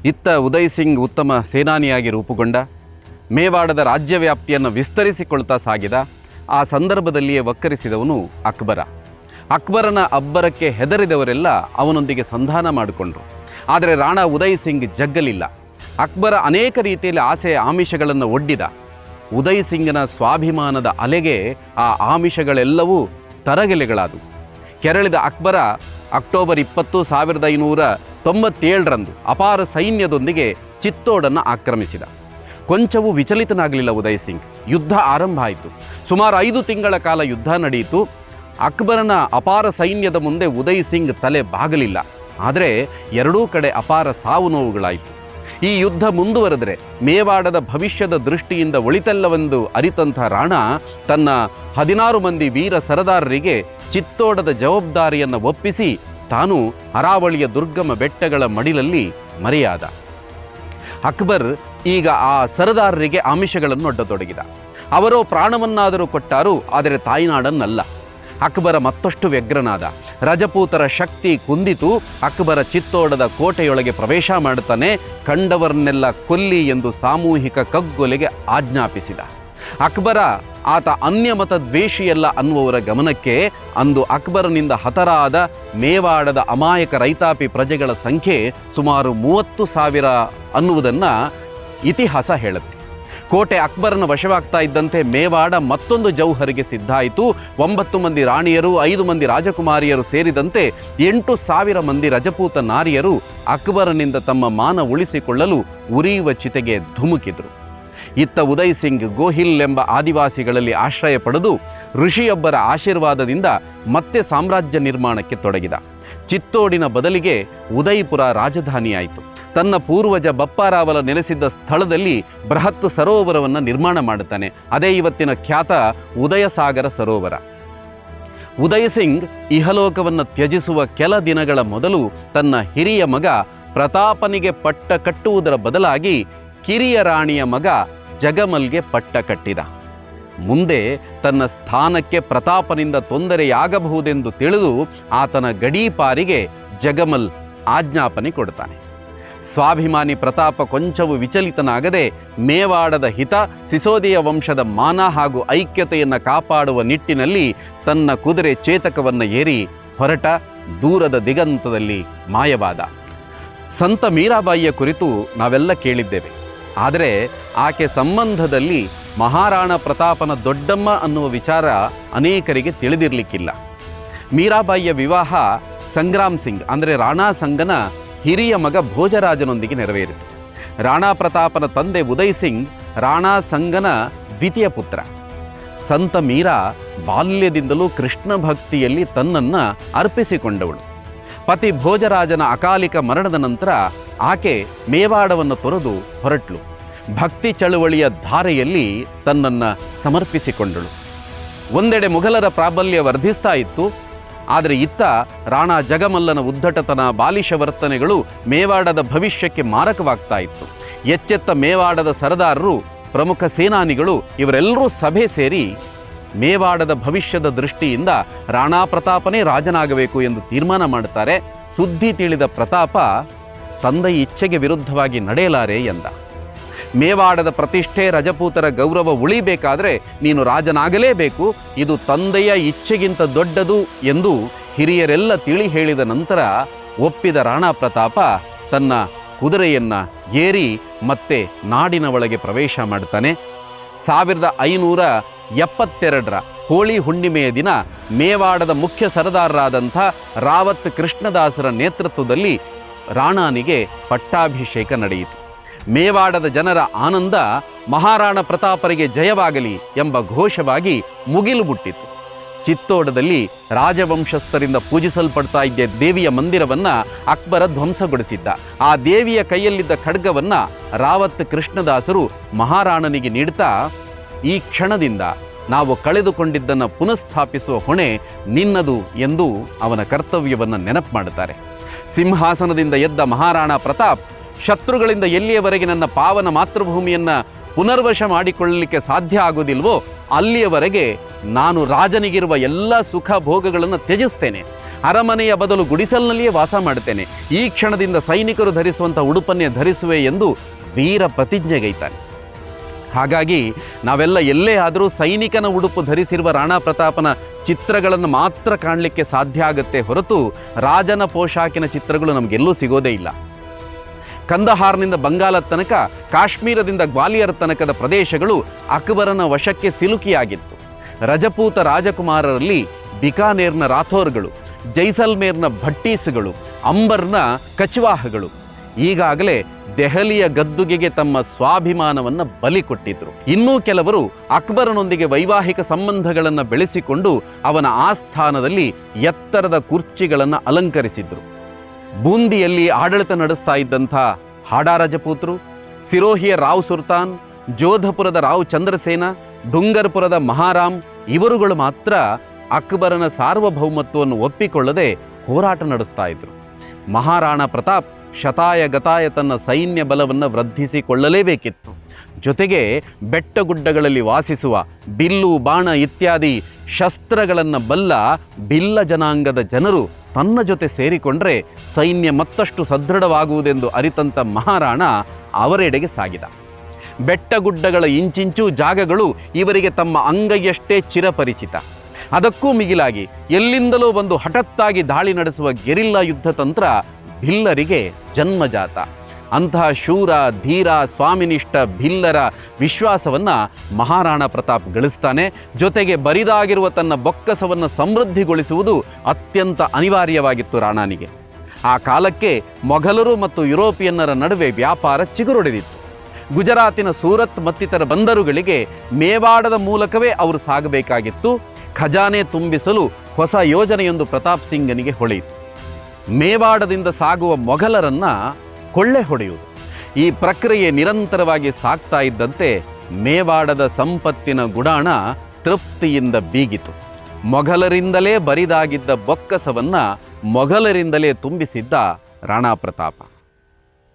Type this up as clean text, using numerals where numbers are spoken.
ಇತ್ತ ಉದಯ್ ಸಿಂಗ್ ಉತ್ತಮ ಸೇನಾನಿಯಾಗಿ ರೂಪುಗೊಂಡ, ಮೇವಾಡದ ರಾಜ್ಯ ವ್ಯಾಪ್ತಿಯನ್ನು ವಿಸ್ತರಿಸಿಕೊಳ್ತಾ ಸಾಗಿದ. ಆ ಸಂದರ್ಭದಲ್ಲಿಯೇ ವಕ್ಕರಿಸಿದವನು ಅಕ್ಬರ. ಅಕ್ಬರನ ಅಬ್ಬರಕ್ಕೆ ಹೆದರಿದವರೆಲ್ಲ ಅವನೊಂದಿಗೆ ಸಂಧಾನ ಮಾಡಿಕೊಂಡ್ರು. ಆದರೆ ರಾಣಾ ಉದಯ್ ಸಿಂಗ್ ಜಗ್ಗಲಿಲ್ಲ. ಅಕ್ಬರ ಅನೇಕ ರೀತಿಯಲ್ಲಿ ಆಸೆಯ ಆಮಿಷಗಳನ್ನು ಒಡ್ಡಿದ. ಉದಯ್ ಸಿಂಗನ ಸ್ವಾಭಿಮಾನದ ಅಲೆಗೆ ಆ ಆಮಿಷಗಳೆಲ್ಲವೂ ತರಗೆಲೆಗಳಾದವು. ಕೆರಳಿದ ಅಕ್ಬರ ಅಕ್ಟೋಬರ್ 20, 1597ರಂದು ಅಪಾರ ಸೈನ್ಯದೊಂದಿಗೆ ಚಿತ್ತೋಡನ್ನು ಆಕ್ರಮಿಸಿದ. ಕೊಂಚವೂ ವಿಚಲಿತನಾಗಲಿಲ್ಲ ಉದಯ್ ಸಿಂಗ್. ಯುದ್ಧ ಆರಂಭ ಆಯಿತು. ಸುಮಾರು 5 ತಿಂಗಳ ಕಾಲ ಯುದ್ಧ ನಡೆಯಿತು. ಅಕ್ಬರನ ಅಪಾರ ಸೈನ್ಯದ ಮುಂದೆ ಉದಯ್ ಸಿಂಗ್ ತಲೆ ಬಾಗಲಿಲ್ಲ. ಆದರೆ ಎರಡೂ ಕಡೆ ಅಪಾರ ಸಾವು ನೋವುಗಳಾಯಿತು. ಈ ಯುದ್ಧ ಮುಂದುವರೆದರೆ ಮೇವಾಡದ ಭವಿಷ್ಯದ ದೃಷ್ಟಿಯಿಂದ ಒಳಿತಲ್ಲವೆಂದು ಅರಿತಂಥ ರಾಣಾ ತನ್ನ 16 ಮಂದಿ ವೀರ ಸರದಾರರಿಗೆ ಚಿತ್ತೋಡದ ಜವಾಬ್ದಾರಿಯನ್ನು ಒಪ್ಪಿಸಿ ತಾನು ಅರಾವಳಿಯ ದುರ್ಗಮ ಬೆಟ್ಟಗಳ ಮಡಿಲಲ್ಲಿ ಮರೆಯಾದ. ಅಕ್ಬರ್ ಈಗ ಆ ಸರದಾರರಿಗೆ ಆಮಿಷಗಳನ್ನು ಒಡ್ಡತೊಡಗಿದ. ಅವರೋ ಪ್ರಾಣವನ್ನಾದರೂ ಕೊಟ್ಟಾರು, ಆದರೆ ತಾಯ್ನಾಡನ್ನಲ್ಲ. ಅಕ್ಬರ ಮತ್ತಷ್ಟು ವ್ಯಗ್ರನಾದ. ರಜಪೂತರ ಶಕ್ತಿ ಕುಂದಿತು. ಅಕ್ಬರ ಚಿತ್ತೋಡದ ಕೋಟೆಯೊಳಗೆ ಪ್ರವೇಶ ಮಾಡುತ್ತಾನೆ. ಕಂಡವರನ್ನೆಲ್ಲ ಕೊಲ್ಲಿ ಎಂದು ಸಾಮೂಹಿಕ ಕಗ್ಗೊಲೆಗೆ ಆಜ್ಞಾಪಿಸಿದ. ಅಕ್ಬರ ಆತ ಅನ್ಯಮತ ದ್ವೇಷಿಯಲ್ಲ ಅನ್ನುವವರ ಗಮನಕ್ಕೆ ಅಂದು ಅಕ್ಬರನಿಂದ ಹತರಾದ ಮೇವಾಡದ ಅಮಾಯಕ ರೈತಾಪಿ ಪ್ರಜೆಗಳ ಸಂಖ್ಯೆ ಸುಮಾರು 30,000 ಅನ್ನುವುದನ್ನು ಇತಿಹಾಸ ಹೇಳುತ್ತೆ. ಕೋಟೆ ಅಕ್ಬರನ ವಶವಾಗ್ತಾ ಇದ್ದಂತೆ ಮೇವಾಡ ಮತ್ತೊಂದು ಜೌಹರಿಗೆ ಸಿದ್ಧಾಯಿತು. 9 ಮಂದಿ ರಾಣಿಯರು, 5 ಮಂದಿ ರಾಜಕುಮಾರಿಯರು ಸೇರಿದಂತೆ 8,000 ಮಂದಿ ರಜಪೂತ ನಾರಿಯರು ಅಕ್ಬರನಿಂದ ತಮ್ಮ ಮಾನ ಉಳಿಸಿಕೊಳ್ಳಲು ಉರಿಯುವ ಚಿತೆಗೆ ಧುಮುಕಿದರು. ಇತ್ತ ಉದಯ್ ಸಿಂಗ್ ಗೋಹಿಲ್ ಎಂಬ ಆದಿವಾಸಿಗಳಲ್ಲಿ ಆಶ್ರಯ ಪಡೆದು ಋಷಿಯೊಬ್ಬರ ಆಶೀರ್ವಾದದಿಂದ ಮತ್ತೆ ಸಾಮ್ರಾಜ್ಯ ನಿರ್ಮಾಣಕ್ಕೆ ತೊಡಗಿದ. ಚಿತ್ತೋಡಿನ ಬದಲಿಗೆ ಉದಯಪುರ ರಾಜಧಾನಿಯಾಯಿತು. ತನ್ನ ಪೂರ್ವಜ ಬಪ್ಪಾರಾವಲ ನೆಲೆಸಿದ್ದ ಸ್ಥಳದಲ್ಲಿ ಬೃಹತ್ ಸರೋವರವನ್ನು ನಿರ್ಮಾಣ ಮಾಡುತ್ತಾನೆ. ಅದೇ ಇವತ್ತಿನ ಖ್ಯಾತ ಉದಯಸಾಗರ ಸರೋವರ. ಉದಯ್ ಸಿಂಗ್ ಇಹಲೋಕವನ್ನು ತ್ಯಜಿಸುವ ಕೆಲ ದಿನಗಳ ಮೊದಲು ತನ್ನ ಹಿರಿಯ ಮಗ ಪ್ರತಾಪನಿಗೆ ಪಟ್ಟ ಕಟ್ಟುವುದರ ಬದಲಾಗಿ ಕಿರಿಯ ರಾಣಿಯ ಮಗ ಜಗಮಲ್ಗೆ ಪಟ್ಟ ಕಟ್ಟಿದ. ಮುಂದೆ ತನ್ನ ಸ್ಥಾನಕ್ಕೆ ಪ್ರತಾಪನಿಂದ ತೊಂದರೆಯಾಗಬಹುದೆಂದು ತಿಳಿದು ಆತನ ಗಡೀಪಾರಿಗೆ ಜಗಮಲ್ ಆಜ್ಞಾಪನೆ ಕೊಡ್ತಾನೆ. ಸ್ವಾಭಿಮಾನಿ ಪ್ರತಾಪ ಕೊಂಚವೂ ವಿಚಲಿತನಾಗದೆ ಮೇವಾಡದ ಹಿತ, ಸಿಸೋದಿಯ ವಂಶದ ಮಾನ ಹಾಗೂ ಐಕ್ಯತೆಯನ್ನು ಕಾಪಾಡುವ ನಿಟ್ಟಿನಲ್ಲಿ ತನ್ನ ಕುದುರೆ ಚೇತಕವನ್ನು ಏರಿ ಹೊರಟ. ದೂರದ ದಿಗಂತದಲ್ಲಿ ಮಾಯವಾದ. ಸಂತ ಮೀರಾಬಾಯಿಯ ಕುರಿತು ನಾವೆಲ್ಲ ಕೇಳಿದ್ದೇವೆ. ಆದರೆ ಆಕೆ ಸಂಬಂಧದಲ್ಲಿ ಮಹಾರಾಣ ಪ್ರತಾಪನ ದೊಡ್ಡಮ್ಮ ಅನ್ನುವ ವಿಚಾರ ಅನೇಕರಿಗೆ ತಿಳಿದಿರಲಿಕ್ಕಿಲ್ಲ. ಮೀರಾಬಾಯಿಯ ವಿವಾಹ ಸಂಗ್ರಾಮ್ ಸಿಂಗ್ ಅಂದರೆ ರಾಣಾ ಸಂಗನ ಹಿರಿಯ ಮಗ ಭೋಜರಾಜನೊಂದಿಗೆ ನೆರವೇರಿತು. ರಾಣಾ ಪ್ರತಾಪನ ತಂದೆ ಉದಯ್ ಸಿಂಗ್ ರಾಣಾ ಸಂಗನ ದ್ವಿತೀಯ ಪುತ್ರ. ಸಂತ ಮೀರಾ ಬಾಲ್ಯದಿಂದಲೂ ಕೃಷ್ಣ ಭಕ್ತಿಯಲ್ಲಿ ತನ್ನನ್ನು ಅರ್ಪಿಸಿಕೊಂಡವಳು. ಪತಿ ಭೋಜರಾಜನ ಅಕಾಲಿಕ ಮರಣದ ನಂತರ ಆಕೆ ಮೇವಾಡವನ್ನು ತೊರೆದು ಹೊರಟ್ಲು. ಭಕ್ತಿ ಚಳುವಳಿಯ ಧಾರೆಯಲ್ಲಿ ತನ್ನನ್ನು ಸಮರ್ಪಿಸಿಕೊಂಡಳು. ಒಂದೆಡೆ ಮುಘಲರ ಪ್ರಾಬಲ್ಯ ವರ್ಧಿಸ್ತಾ ಇತ್ತು. ಆದರೆ ಇತ್ತ ರಾಣಾ ಜಗಮಲ್ಲನ ಉದ್ದಟತನ, ಬಾಲಿಶ ವರ್ತನೆಗಳು ಮೇವಾಡದ ಭವಿಷ್ಯಕ್ಕೆ ಮಾರಕವಾಗ್ತಾ ಇತ್ತು. ಎಚ್ಚೆತ್ತ ಮೇವಾಡದ ಸರದಾರರು, ಪ್ರಮುಖ ಸೇನಾನಿಗಳು ಇವರೆಲ್ಲರೂ ಸಭೆ ಸೇರಿ ಮೇವಾಡದ ಭವಿಷ್ಯದ ದೃಷ್ಟಿಯಿಂದ ರಾಣಾ ಪ್ರತಾಪನೇ ರಾಜನಾಗಬೇಕು ಎಂದು ತೀರ್ಮಾನ ಮಾಡುತ್ತಾರೆ. ಸುದ್ದಿ ತಿಳಿದ ಪ್ರತಾಪ ತಂದೆಯ ಇಚ್ಛೆಗೆ ವಿರುದ್ಧವಾಗಿ ನಡೆಯಲಾರೆ ಎಂದ. ಮೇವಾಡದ ಪ್ರತಿಷ್ಠೆ, ರಜಪೂತರ ಗೌರವ ಉಳಿಬೇಕಾದರೆ ನೀನು ರಾಜನಾಗಲೇಬೇಕು, ಇದು ತಂದೆಯ ಇಚ್ಛೆಗಿಂತ ದೊಡ್ಡದು ಎಂದು ಹಿರಿಯರೆಲ್ಲ ತಿಳಿ ಹೇಳಿದ ನಂತರ ಒಪ್ಪಿದ ರಾಣಾ ಪ್ರತಾಪ ತನ್ನ ಕುದುರೆಯನ್ನು ಏರಿ ಮತ್ತೆ ನಾಡಿನ ಒಳಗೆ ಪ್ರವೇಶ ಮಾಡ್ತಾನೆ. 1572ರ ಹೋಳಿ ಹುಣ್ಣಿಮೆಯ ದಿನ ಮೇವಾಡದ ಮುಖ್ಯ ಸರದಾರರಾದಂಥ ರಾವತ್ ಕೃಷ್ಣದಾಸರ ನೇತೃತ್ವದಲ್ಲಿ ರಾಣಾನಿಗೆ ಪಟ್ಟಾಭಿಷೇಕ ನಡೆಯಿತು. ಮೇವಾಡದ ಜನರ ಆನಂದ ಮಹಾರಾಣ ಪ್ರತಾಪರಿಗೆ ಜಯವಾಗಲಿ ಎಂಬ ಘೋಷವಾಗಿ ಮುಗಿಲು ಮುಟ್ಟಿತು. ಚಿತ್ತೋಡದಲ್ಲಿ ರಾಜವಂಶಸ್ಥರಿಂದ ಪೂಜಿಸಲ್ಪಡ್ತಾ ಇದ್ದ ದೇವಿಯ ಮಂದಿರವನ್ನು ಅಕ್ಬರ ಧ್ವಂಸಗೊಳಿಸಿದ್ದ. ಆ ದೇವಿಯ ಕೈಯಲ್ಲಿದ್ದ ಖಡ್ಗವನ್ನು ರಾವತ್ ಕೃಷ್ಣದಾಸರು ಮಹಾರಾಣನಿಗೆ ನೀಡುತ್ತಾ, ಈ ಕ್ಷಣದಿಂದ ನಾವು ಕಳೆದುಕೊಂಡಿದ್ದನ್ನು ಪುನಃಸ್ಥಾಪಿಸುವ ಹೊಣೆ ನಿನ್ನದು ಎಂದು ಅವನ ಕರ್ತವ್ಯವನ್ನು ನೆನಪು ಮಾಡುತ್ತಾರೆ. ಸಿಂಹಾಸನದಿಂದ ಎದ್ದ ಮಹಾರಾಣ ಪ್ರತಾಪ್ ಶತ್ರುಗಳಿಂದ ಎಲ್ಲಿಯವರೆಗೆ ನನ್ನ ಪಾವನ ಮಾತೃಭೂಮಿಯನ್ನು ಪುನರ್ವಶ ಮಾಡಿಕೊಳ್ಳಲಿಕ್ಕೆ ಸಾಧ್ಯ ಆಗುವುದಿಲ್ವೋ ಅಲ್ಲಿಯವರೆಗೆ ನಾನು ರಾಜನಿಗಿರುವ ಎಲ್ಲ ಸುಖ ಭೋಗಗಳನ್ನು ತ್ಯಜಿಸ್ತೇನೆ. ಅರಮನೆಯ ಬದಲು ಗುಡಿಸಲ್ನಲ್ಲಿಯೇ ವಾಸ ಮಾಡುತ್ತೇನೆ, ಈ ಕ್ಷಣದಿಂದ ಸೈನಿಕರು ಧರಿಸುವಂಥ ಉಡುಪನ್ನೇ ಧರಿಸುವೆ ಎಂದು ವೀರ ಪ್ರತಿಜ್ಞೆಗೈತಾನೆ. ಹಾಗಾಗಿ ನಾವೆಲ್ಲ ಎಲ್ಲೇ ಆದರೂ ಸೈನಿಕನ ಉಡುಪು ಧರಿಸಿರುವ ರಾಣಾ ಪ್ರತಾಪನ ಚಿತ್ರಗಳನ್ನು ಮಾತ್ರ ಕಾಣಲಿಕ್ಕೆ ಸಾಧ್ಯ ಆಗುತ್ತೆ ಹೊರತು ರಾಜನ ಪೋಷಾಕಿನ ಚಿತ್ರಗಳು ನಮಗೆಲ್ಲೂ ಸಿಗೋದೇ ಇಲ್ಲ. ಕಂದಹಾರ್ನಿಂದ ಬಂಗಾಲ ತನಕ, ಕಾಶ್ಮೀರದಿಂದ ಗ್ವಾಲಿಯರ್ ತನಕದ ಪ್ರದೇಶಗಳು ಅಕ್ಬರನ ವಶಕ್ಕೆ ಸಿಲುಕಿಯಾಗಿತ್ತು. ರಜಪೂತ ರಾಜಕುಮಾರರಲ್ಲಿ ಬಿಕಾನೇರ್ನ ರಾಥೋರ್ಗಳು, ಜೈಸಲ್ಮೇರ್ನ ಭಟ್ಟೀಸ್ಗಳು, ಅಂಬರ್ನ ಕಚ್ವಾಹಗಳು ಈಗಾಗಲೇ ದೆಹಲಿಯ ಗದ್ದುಗೆಗೆ ತಮ್ಮ ಸ್ವಾಭಿಮಾನವನ್ನು ಬಲಿ ಕೊಟ್ಟಿದ್ರು. ಇನ್ನೂ ಕೆಲವರು ಅಕ್ಬರನೊಂದಿಗೆ ವೈವಾಹಿಕ ಸಂಬಂಧಗಳನ್ನು ಬೆಳೆಸಿಕೊಂಡು ಅವನ ಆಸ್ಥಾನದಲ್ಲಿ ಎತ್ತರದ ಕುರ್ಚಿಗಳನ್ನು ಅಲಂಕರಿಸಿದ್ರು. ಬೂಂದಿಯಲ್ಲಿ ಆಡಳಿತ ನಡೆಸ್ತಾ ಇದ್ದಂಥ ಹಾಡಾ ರಜಪೂತರು, ಸಿರೋಹಿಯ ರಾವ್ ಸುಲ್ತಾನ್, ಜೋಧಪುರದ ರಾವ್ ಚಂದ್ರಸೇನ, ಡುಂಗರ್ಪುರದ ಮಹಾರಾಮ್ ಇವರುಗಳು ಮಾತ್ರ ಅಕ್ಬರನ ಸಾರ್ವಭೌಮತ್ವವನ್ನು ಒಪ್ಪಿಕೊಳ್ಳದೆ ಹೋರಾಟ ನಡೆಸ್ತಾ ಇದ್ರು. ಮಹಾರಾಣಾ ಪ್ರತಾಪ್ ಶತಾಯ ಗತಾಯ ತನ್ನ ಸೈನ್ಯ ಬಲವನ್ನು ವೃದ್ಧಿಸಿಕೊಳ್ಳಲೇಬೇಕಿತ್ತು. ಜೊತೆಗೆ ಬೆಟ್ಟಗುಡ್ಡಗಳಲ್ಲಿ ವಾಸಿಸುವ ಬಿಲ್ಲು ಬಾಣ ಇತ್ಯಾದಿ ಶಸ್ತ್ರಗಳನ್ನು ಬಲ್ಲ ಬಿಲ್ಲ ಜನಾಂಗದ ಜನರು ತನ್ನ ಜೊತೆ ಸೇರಿಕೊಂಡ್ರೆ ಸೈನ್ಯ ಮತ್ತಷ್ಟು ಸದೃಢವಾಗುವುದೆಂದು ಅರಿತಂಥ ಮಹಾರಾಣ ಅವರೆಡೆಗೆ ಸಾಗಿದ. ಬೆಟ್ಟಗುಡ್ಡಗಳ ಇಂಚಿಂಚೂ ಜಾಗಗಳು ಇವರಿಗೆ ತಮ್ಮ ಅಂಗೈಯಷ್ಟೇ ಚಿರಪರಿಚಿತ. ಅದಕ್ಕೂ ಮಿಗಿಲಾಗಿ ಎಲ್ಲಿಂದಲೂ ಬಂದು ಹಠತ್ತಾಗಿ ದಾಳಿ ನಡೆಸುವ ಗೆರಿಲ್ಲಾ ಯುದ್ಧ ತಂತ್ರ ಭಿಲ್ಲರಿಗೆ ಜನ್ಮಜಾತ. ಅಂತಹ ಶೂರ, ಧೀರ, ಸ್ವಾಮಿನಿಷ್ಠ ಭಿಲ್ಲರ ವಿಶ್ವಾಸವನ್ನು ಮಹಾರಾಣಾ ಪ್ರತಾಪ್ ಗಳಿಸ್ತಾನೆ. ಜೊತೆಗೆ ಬರಿದಾಗಿರುವ ತನ್ನ ಬೊಕ್ಕಸವನ್ನು ಸಮೃದ್ಧಿಗೊಳಿಸುವುದು ಅತ್ಯಂತ ಅನಿವಾರ್ಯವಾಗಿತ್ತು ರಾಣಾನಿಗೆ. ಆ ಕಾಲಕ್ಕೆ ಮೊಘಲರು ಮತ್ತು ಯುರೋಪಿಯನ್ನರ ನಡುವೆ ವ್ಯಾಪಾರ ಚಿಗುರೊಡೆದಿತ್ತು. ಗುಜರಾತಿನ ಸೂರತ್ ಮತ್ತಿತರ ಬಂದರುಗಳಿಗೆ ಮೇವಾಡದ ಮೂಲಕವೇ ಅವರು ಸಾಗಬೇಕಾಗಿತ್ತು. ಖಜಾನೆ ತುಂಬಿಸಲು ಹೊಸ ಯೋಜನೆಯೊಂದು ಪ್ರತಾಪ್ ಸಿಂಗನಿಗೆ ಹೊಳೆಯಿತು. ಮೇವಾಡದಿಂದ ಸಾಗುವ ಮೊಘಲರನ್ನು ಕೊಳ್ಳೆ ಹೊಡೆಯುವುದು. ಈ ಪ್ರಕ್ರಿಯೆ ನಿರಂತರವಾಗಿ ಸಾಗ್ತಾ ಇದ್ದಂತೆ ಮೇವಾಡದ ಸಂಪತ್ತಿನ ಗುಡಾಣ ತೃಪ್ತಿಯಿಂದ ಬೀಗಿತು. ಮೊಘಲರಿಂದಲೇ ಬರಿದಾಗಿದ್ದ ಬೊಕ್ಕಸವನ್ನು ಮೊಘಲರಿಂದಲೇ ತುಂಬಿಸಿದ್ದ ರಾಣಾ ಪ್ರತಾಪ.